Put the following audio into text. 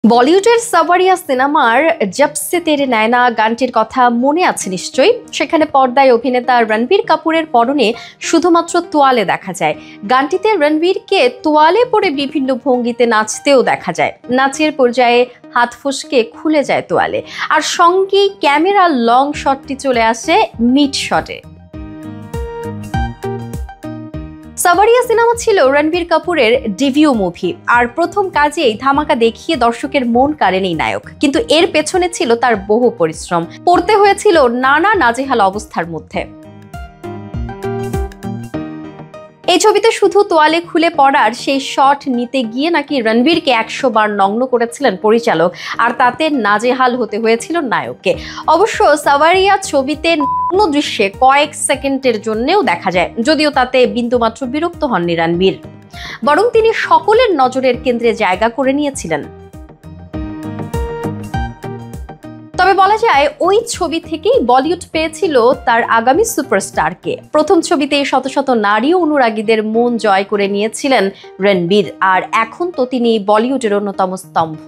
বলিউডের সাওয়ারিয়া সিনেমার জব সে তেরে নয়না গানটির কথা মনে আছে নিশ্চয়ই। সেখানে পর্দায় অভিনেতা রণবীর কাপুরের পরনে শুধুমাত্র তোয়ালে দেখা যায়। গানটিতে রণবীরকে তোয়ালে পরে বিভিন্ন ভঙ্গিতে নাচতেও দেখা যায়। নাচের পর্যায়ে হাত ফসকে খুলে যায় তোয়ালে, আর সঙ্গেই ক্যামেরার লং শটটি চলে আসে মিড শটে। সাওয়ারিয়া সিনেমা ছিল রণবীর কাপুরের ডেবিউ মুভি, আর প্রথম কাজেই ধামাকা দেখিয়ে দর্শকের মন কাড়েনি নায়ক। কিন্তু এর পেছনে ছিল তার বহু পরিশ্রম, পড়তে হয়েছিল নানা নাজেহাল অবস্থার মধ্যে। এই ছবিতে শুধু তোয়ালে খুলে পড়ার সেই শট নিতে গিয়ে নাকি রণবীরকে 100 বার নগ্ন করেছিলেন পরিচালক, আর তাতে নাজেহাল হতে হয়েছিল নায়ককে। অবশ্য সাওয়ারিয়া ছবিতে নগ্ন দৃশ্যে কয়েক সেকেন্ডের জন্যও দেখা যায়, যদিও তাতে বিন্দুমাত্র বিরক্ত হননি রণবীর, বরং তিনি সকলের নজরের কেন্দ্রে জায়গা করে নিয়েছিলেন। তবে বলা যায় ওই ছবি থেকেই বলিউড পেয়েছিল তার আগামী সুপারস্টারকে। প্রথম ছবিতেই শত শত নারী অনুরাগীদের মন জয় করে নিয়েছিলেন রণবীর, আর এখন তো তিনি বলিউডের অন্যতম স্তম্ভ।